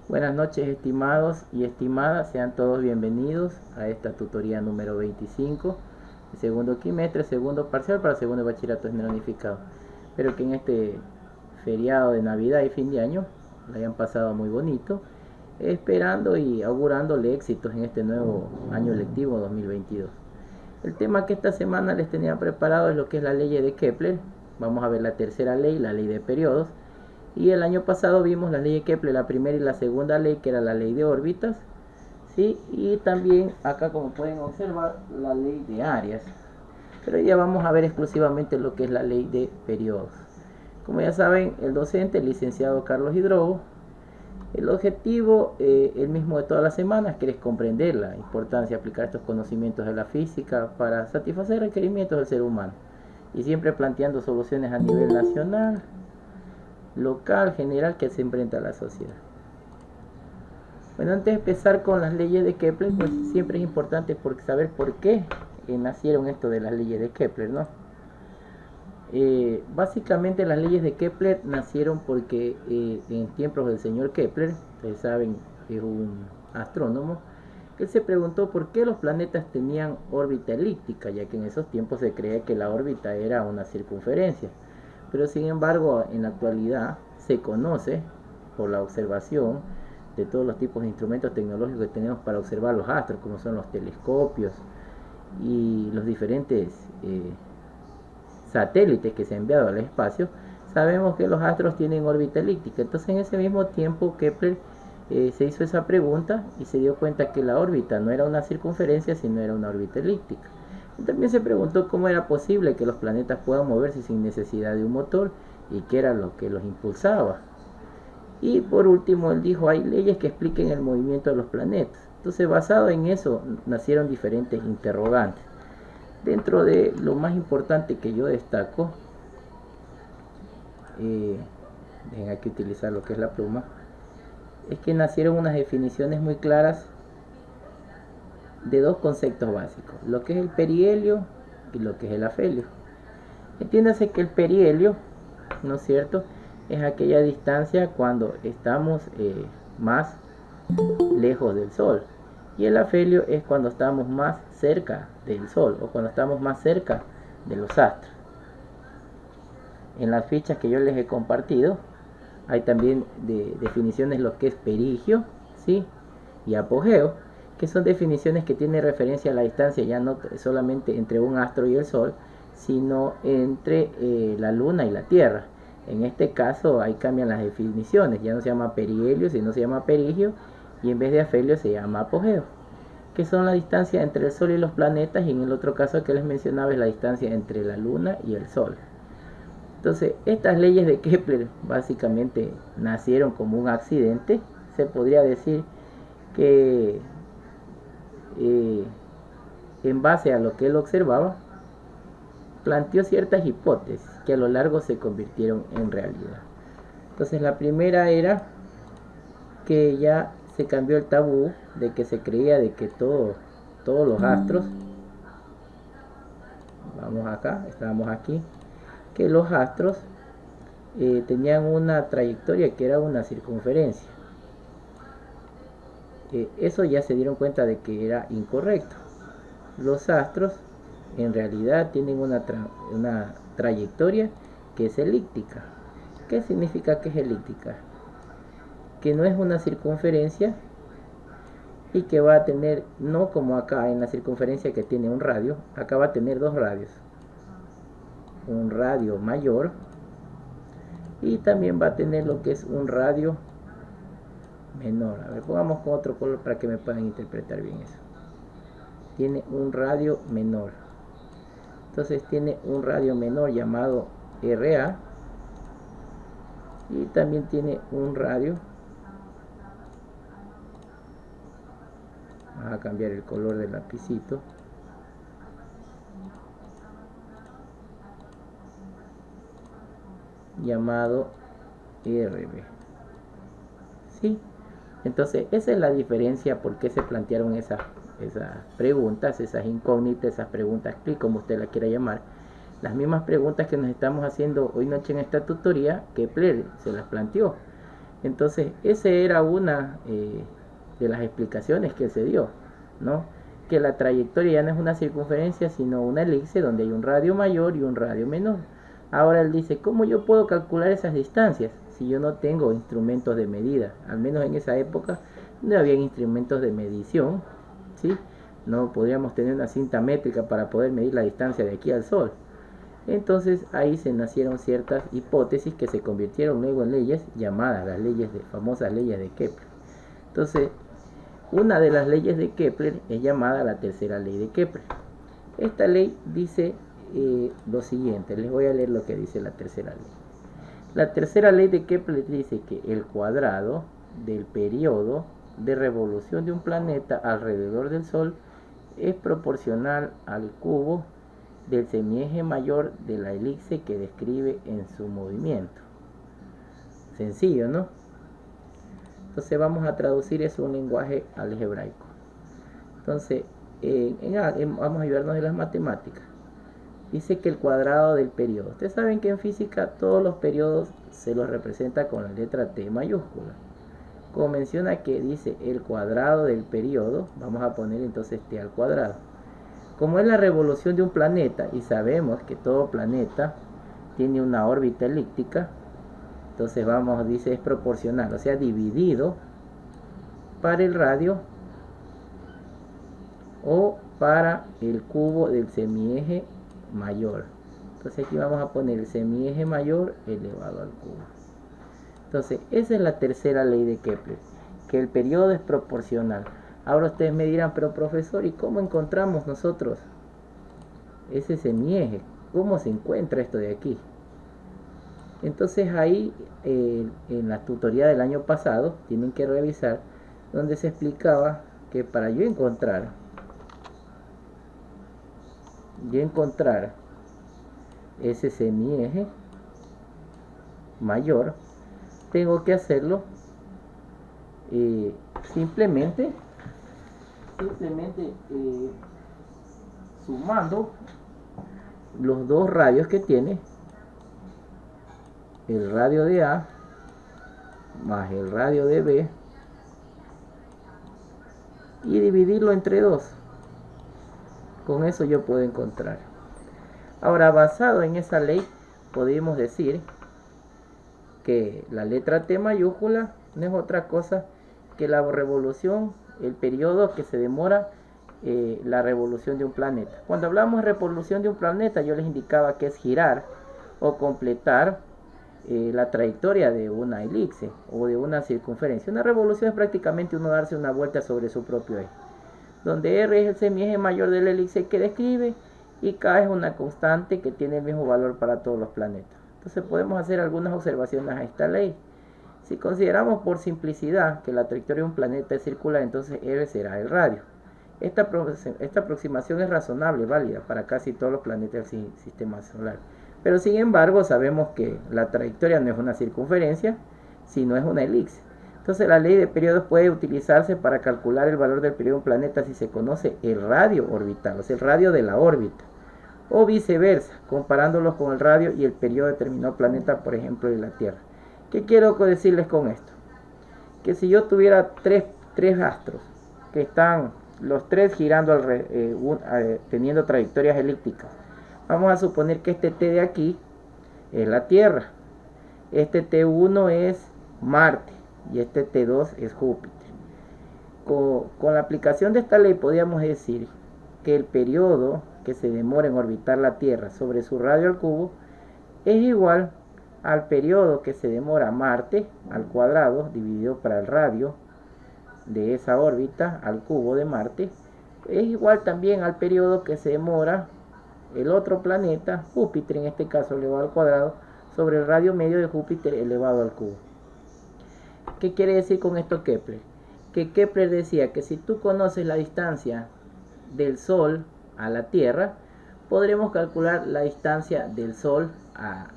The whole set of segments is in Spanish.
Buenas noches, estimados y estimadas, sean todos bienvenidos a esta tutoría número 25 de segundo quimestre, segundo parcial para segundo bachillerato general unificado. Espero que en este feriado de Navidad y fin de año lo hayan pasado muy bonito, esperando y augurándole éxitos en este nuevo año lectivo 2022. El tema que esta semana les tenía preparado es lo que es la ley de Kepler. Vamos a ver la tercera ley, la ley de periodos. Y el año pasado vimos la ley de Kepler, la primera y la segunda ley, que era la ley de órbitas, ¿sí? Y también acá, como pueden observar, la ley de áreas. Pero ya vamos a ver exclusivamente lo que es la ley de periodos. Como ya saben, el docente, el licenciado Carlos Hidrobo, el objetivo, el mismo de todas las semanas, que es comprender la importancia de aplicar estos conocimientos de la física para satisfacer requerimientos del ser humano. Y siempre planteando soluciones a nivel nacional, local, general, que se enfrenta a la sociedad. Bueno, antes de empezar con las leyes de Kepler, pues siempre es importante saber por qué nacieron esto de las leyes de Kepler, ¿no? Básicamente las leyes de Kepler nacieron porque en tiempos del señor Kepler, ustedes saben que es un astrónomo, él se preguntó por qué los planetas tenían órbita elíptica, ya que en esos tiempos se creía que la órbita era una circunferencia. Pero sin embargo, en la actualidad se conoce por la observación de todos los tipos de instrumentos tecnológicos que tenemos para observar los astros, como son los telescopios y los diferentes satélites que se han enviado al espacio. Sabemos que los astros tienen órbita elíptica. Entonces, en ese mismo tiempo, Kepler se hizo esa pregunta y se dio cuenta que la órbita no era una circunferencia, sino era una órbita elíptica. También se preguntó cómo era posible que los planetas puedan moverse sin necesidad de un motor y qué era lo que los impulsaba. Y por último, él dijo, hay leyes que expliquen el movimiento de los planetas. Entonces, basado en eso, nacieron diferentes interrogantes. Dentro de lo más importante que yo destaco, dejen aquí utilizar lo que es la pluma, es que nacieron unas definiciones muy claras de dos conceptos básicos, lo que es el perihelio y lo que es el afelio. Entiéndase que el perihelio, ¿no es cierto?, es aquella distancia cuando estamos más lejos del Sol, y el afelio es cuando estamos más cerca del Sol o cuando estamos más cerca de los astros. En las fichas que yo les he compartido hay también definiciones de lo que es perigeo, ¿sí?, y apogeo, que son definiciones que tienen referencia a la distancia ya no solamente entre un astro y el Sol, sino entre la Luna y la Tierra. En este caso ahí cambian las definiciones, ya no se llama perihelio, sino se llama perigeo, y en vez de afelio se llama apogeo, que son la distancia entre el Sol y los planetas, y en el otro caso que les mencionaba es la distancia entre la Luna y el Sol. Entonces, estas leyes de Kepler básicamente nacieron como un accidente. Se podría decir que en base a lo que él observaba, planteó ciertas hipótesis que a lo largo se convirtieron en realidad. Entonces, la primera era que ya se cambió el tabú de que se creía de que todos los astros, vamos acá, estábamos aquí, que los astros tenían una trayectoria que era una circunferencia. Eso ya se dieron cuenta de que era incorrecto. Los astros en realidad tienen una trayectoria que es elíptica. ¿Qué significa que es elíptica? Que no es una circunferencia y que va a tener, no como acá en la circunferencia que tiene un radio, acá va a tener dos radios, un radio mayor y también va a tener lo que es un radio menor. A ver, pongamos con otro color para que me puedan interpretar bien eso. Tiene un radio menor, entonces tiene un radio menor llamado RA, y también tiene un radio, vamos a cambiar el color del lapicito, llamado RB. ¿Sí? Entonces esa es la diferencia, por qué se plantearon esas preguntas, esas incógnitas, esas preguntas clic, como usted la quiera llamar. Las mismas preguntas que nos estamos haciendo hoy noche en esta tutoría, Kepler se las planteó. Entonces, esa era una de las explicaciones que se dio, ¿no? Que la trayectoria ya no es una circunferencia, sino una elipse donde hay un radio mayor y un radio menor. Ahora él dice, ¿cómo yo puedo calcular esas distancias si yo no tengo instrumentos de medida? Al menos en esa época no había instrumentos de medición, ¿sí? No podríamos tener una cinta métrica para poder medir la distancia de aquí al Sol. Entonces ahí se nacieron ciertas hipótesis que se convirtieron luego en leyes llamadas las famosas leyes de Kepler. Entonces, una de las leyes de Kepler es llamada la tercera ley de Kepler. Esta ley dice lo siguiente, les voy a leer lo que dice la tercera ley. La tercera ley de Kepler dice que el cuadrado del periodo de revolución de un planeta alrededor del Sol es proporcional al cubo del semieje mayor de la elipse que describe en su movimiento. Sencillo, ¿no? Entonces vamos a traducir eso a un lenguaje algebraico. Entonces, vamos a ayudarnos de las matemáticas. Dice que el cuadrado del periodo. Ustedes saben que en física todos los periodos se los representa con la letra T mayúscula. Como menciona que dice el cuadrado del periodo, vamos a poner entonces T al cuadrado. Como es la revolución de un planeta y sabemos que todo planeta tiene una órbita elíptica, entonces dice es proporcional, o sea, dividido para el radio o para el cubo del semieje mayor. Entonces aquí vamos a poner el semieje mayor elevado al cubo. Entonces esa es la tercera ley de Kepler, que el periodo es proporcional. Ahora ustedes me dirán, pero profesor, ¿y cómo encontramos nosotros ese semieje? ¿Cómo se encuentra esto de aquí? Entonces ahí, en la tutoría del año pasado, tienen que revisar, donde se explicaba que para yo encontrar ese semieje mayor, tengo que hacerlo simplemente sumando los dos radios que tiene, el radio de A más el radio de B, y dividirlo entre 2. Con eso yo puedo encontrar. Ahora, basado en esa ley, podemos decir que la letra T mayúscula no es otra cosa que la revolución, el periodo que se demora la revolución de un planeta. Cuando hablamos de revolución de un planeta, yo les indicaba que es girar o completar la trayectoria de una elipse o de una circunferencia. Una revolución es prácticamente uno darse una vuelta sobre su propio eje, donde R es el semieje mayor de la elipse que describe y K es una constante que tiene el mismo valor para todos los planetas. Entonces podemos hacer algunas observaciones a esta ley. Si consideramos por simplicidad que la trayectoria de un planeta es circular, entonces R será el radio. Esta aproximación es razonable, válida para casi todos los planetas del sistema solar. Pero sin embargo sabemos que la trayectoria no es una circunferencia, sino es una elipse. Entonces la ley de periodos puede utilizarse para calcular el valor del periodo de un planeta si se conoce el radio orbital, o sea, el radio de la órbita. O viceversa, comparándolos con el radio y el periodo determinado planeta, por ejemplo, de la Tierra. ¿Qué quiero decirles con esto? Que si yo tuviera tres astros que están los tres girando teniendo trayectorias elípticas, vamos a suponer que este T de aquí es la Tierra, este T1 es Marte y este T2 es Júpiter. Con la aplicación de esta ley podríamos decir que el periodo que se demora en orbitar la Tierra sobre su radio al cubo es igual al periodo que se demora Marte al cuadrado dividido para el radio de esa órbita al cubo de Marte, es igual también al periodo que se demora el otro planeta, Júpiter en este caso elevado al cuadrado, sobre el radio medio de Júpiter elevado al cubo. ¿Qué quiere decir con esto Kepler? Que Kepler decía que si tú conoces la distancia del Sol a la Tierra, podremos calcular la distancia del Sol a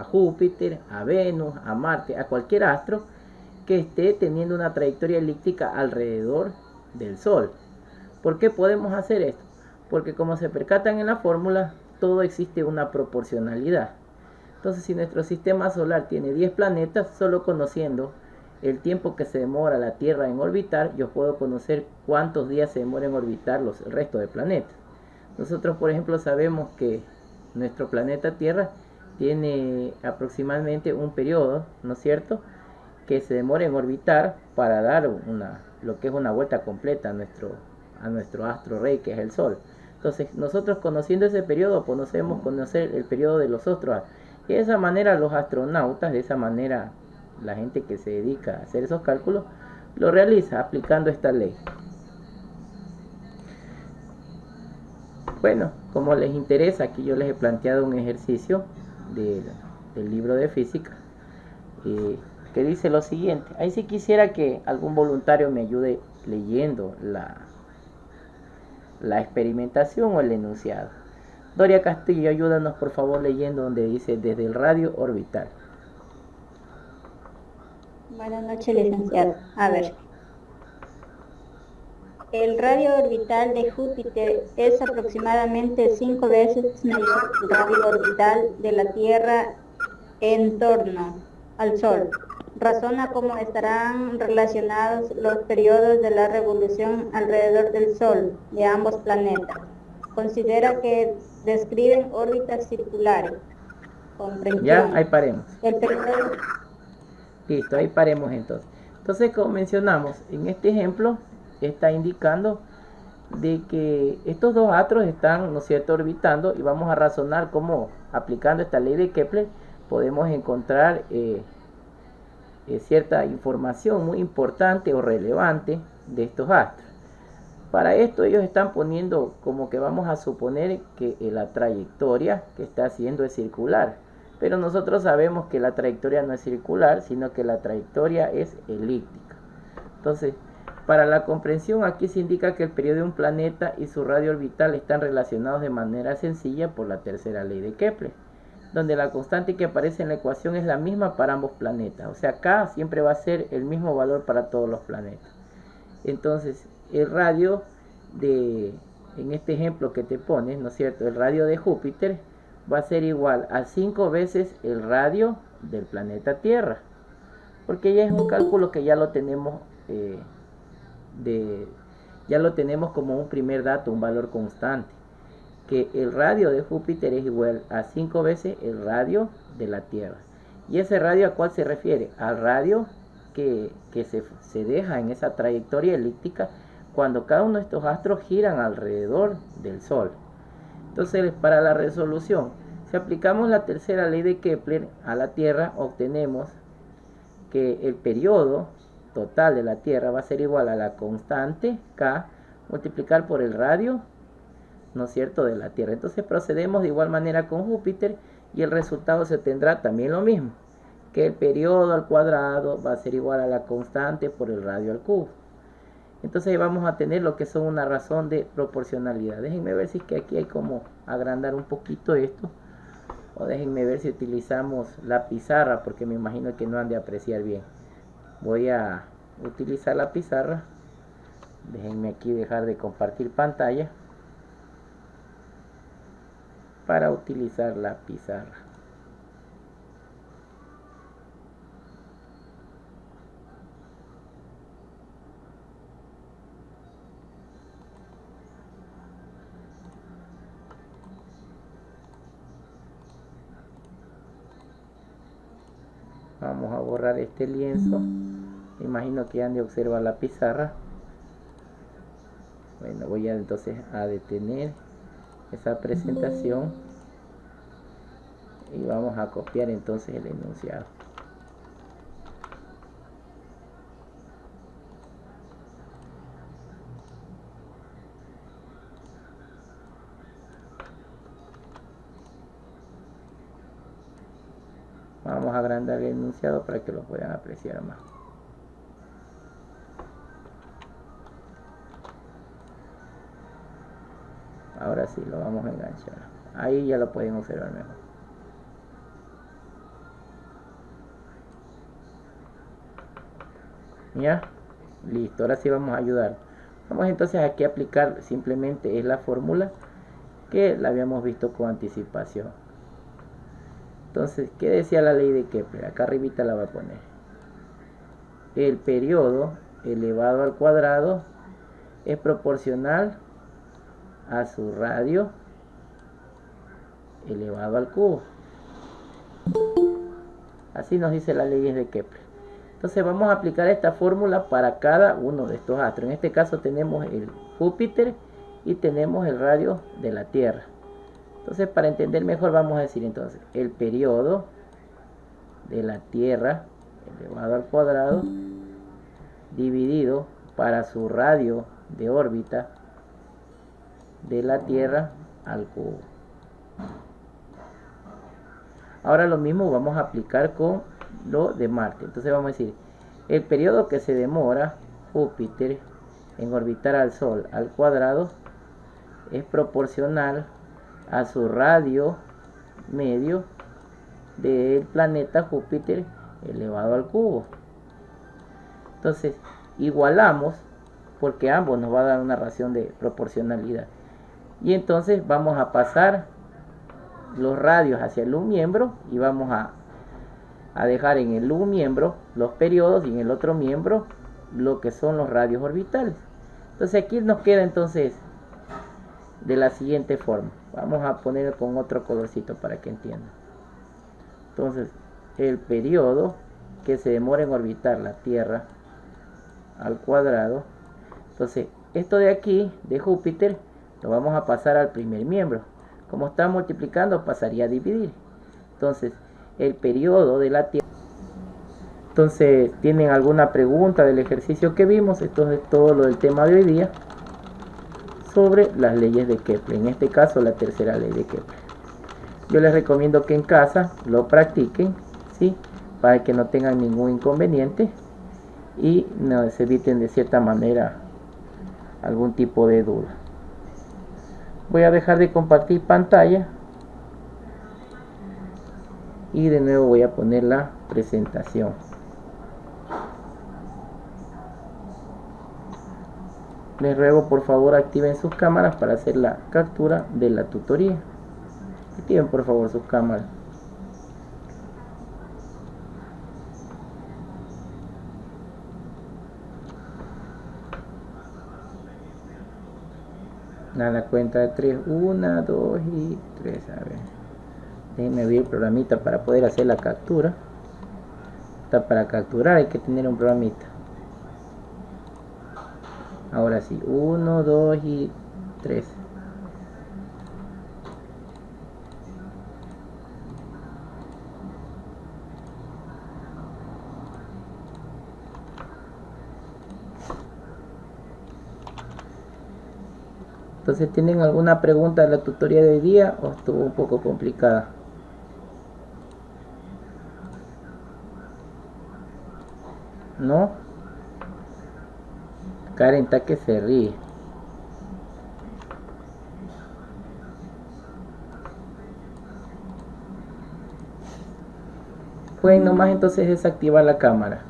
Júpiter, a Venus, a Marte, a cualquier astro que esté teniendo una trayectoria elíptica alrededor del Sol. ¿Por qué podemos hacer esto? Porque como se percatan en la fórmula, todo existe una proporcionalidad. Entonces, si nuestro sistema solar tiene 10 planetas, solo conociendo el tiempo que se demora la Tierra en orbitar, yo puedo conocer cuántos días se demora en orbitar el resto de planetas. Nosotros, por ejemplo, sabemos que nuestro planeta Tierra tiene aproximadamente un periodo, ¿no es cierto?, que se demora en orbitar para dar lo que es una vuelta completa a nuestro astro rey, que es el Sol. Entonces, nosotros conociendo ese periodo, podemos conocer el periodo de los otros. Y de esa manera los astronautas, de esa manera la gente que se dedica a hacer esos cálculos, lo realiza aplicando esta ley. Bueno, como les interesa, aquí yo les he planteado un ejercicio del libro de física que dice lo siguiente. Ahí sí quisiera que algún voluntario me ayude leyendo la experimentación o el enunciado. Doria Castillo, ayúdanos por favor leyendo donde dice desde el radio orbital. Buenas noches, licenciado. A ver. El radio orbital de Júpiter es aproximadamente 5 veces mayor que el radio orbital de la Tierra en torno al Sol. Razona cómo estarán relacionados los periodos de la revolución alrededor del Sol de ambos planetas. Considera que describen órbitas circulares. Comprensión. Ya, ahí paremos. El periodo... Listo, ahí paremos entonces. Entonces, como mencionamos, en este ejemplo está indicando de que estos dos astros están, ¿no es cierto?, orbitando, y vamos a razonar cómo, aplicando esta ley de Kepler, podemos encontrar cierta información muy importante o relevante de estos astros. Para esto ellos están poniendo como que vamos a suponer que la trayectoria que está haciendo es circular, pero nosotros sabemos que la trayectoria no es circular, sino que la trayectoria es elíptica. Entonces, para la comprensión, aquí se indica que el periodo de un planeta y su radio orbital están relacionados de manera sencilla por la tercera ley de Kepler, donde la constante que aparece en la ecuación es la misma para ambos planetas. O sea, K siempre va a ser el mismo valor para todos los planetas. Entonces, el radio en este ejemplo que te pones, ¿no es cierto?, el radio de Júpiter va a ser igual a 5 veces el radio del planeta Tierra, porque ya es un cálculo que ya lo tenemos ya lo tenemos como un primer dato, un valor constante, que el radio de Júpiter es igual a 5 veces el radio de la Tierra. ¿Y ese radio a cuál se refiere? Al radio que se deja en esa trayectoria elíptica cuando cada uno de estos astros giran alrededor del Sol. Entonces, para la resolución, si aplicamos la tercera ley de Kepler a la Tierra, obtenemos que el periodo total de la Tierra va a ser igual a la constante K multiplicar por el radio, ¿no es cierto?, de la Tierra. Entonces procedemos de igual manera con Júpiter y el resultado se tendrá también lo mismo, que el periodo al cuadrado va a ser igual a la constante por el radio al cubo. Entonces vamos a tener lo que son una razón de proporcionalidad. Déjenme ver si es que aquí hay como agrandar un poquito esto, o déjenme ver si utilizamos la pizarra, porque me imagino que no han de apreciar bien. Voy a utilizar la pizarra. Déjenme aquí dejar de compartir pantalla para utilizar la pizarra. Vamos a borrar este lienzo. Me imagino que ya han de observar la pizarra. Bueno, voy a entonces a detener esa presentación y vamos a copiar entonces el enunciado. Vamos a agrandar el enunciado para que lo puedan apreciar más. Ahora sí, lo vamos a enganchar. Ahí ya lo pueden observar mejor. Ya, listo. Ahora sí vamos a ayudar. Vamos entonces aquí a aplicar simplemente es la fórmula que la habíamos visto con anticipación. Entonces, ¿qué decía la ley de Kepler? Acá arribita la va a poner. el periodo elevado al cuadrado es proporcional a su radio elevado al cubo. Así nos dice las leyes de Kepler. Entonces vamos a aplicar esta fórmula para cada uno de estos astros. En este caso tenemos el Júpiter y tenemos el radio de la Tierra. Entonces, para entender mejor, vamos a decir entonces el periodo de la Tierra elevado al cuadrado dividido para su radio de órbita de la Tierra al cubo. Ahora lo mismo vamos a aplicar con lo de Marte. Entonces vamos a decir el periodo que se demora Júpiter en orbitar al Sol al cuadrado es proporcional a su radio medio del planeta Júpiter elevado al cubo. Entonces igualamos, porque ambos nos va a dar una relación de proporcionalidad, y entonces vamos a pasar los radios hacia el un miembro y vamos a dejar en el un miembro los periodos y en el otro miembro lo que son los radios orbitales. Entonces aquí nos queda entonces de la siguiente forma. Vamos a poner con otro colorcito para que entiendan. Entonces el periodo que se demora en orbitar la Tierra al cuadrado, entonces esto de aquí de Júpiter lo vamos a pasar al primer miembro. Como está multiplicando, pasaría a dividir. Entonces el periodo de la Tierra. Entonces, ¿tienen alguna pregunta del ejercicio que vimos? Esto es todo lo del tema de hoy día sobre las leyes de Kepler, en este caso la tercera ley de Kepler. Yo les recomiendo que en casa lo practiquen, ¿sí? Para que no tengan ningún inconveniente y no se eviten de cierta manera algún tipo de duda. Voy a dejar de compartir pantalla y de nuevo voy a poner la presentación. Les ruego por favor activen sus cámaras para hacer la captura de la tutoría. Activen por favor sus cámaras. A la cuenta de 3, 1, 2 y 3. A ver, déjenme abrir el programita para poder hacer la captura. Para capturar hay que tener un programita. Ahora sí, 1, 2 y 3. Entonces, ¿tienen alguna pregunta de la tutoría de hoy día o estuvo un poco complicada? ¿No? Karen está que se ríe. Pueden nomás entonces desactivar la cámara.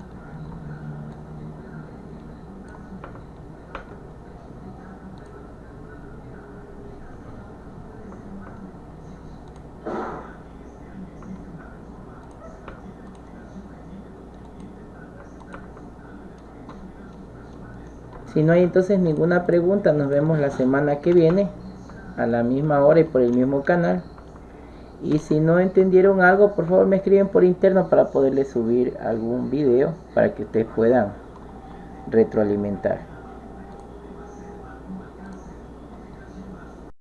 Si no hay entonces ninguna pregunta, nos vemos la semana que viene a la misma hora y por el mismo canal. Y si no entendieron algo, por favor me escriben por interno para poderles subir algún video para que ustedes puedan retroalimentar.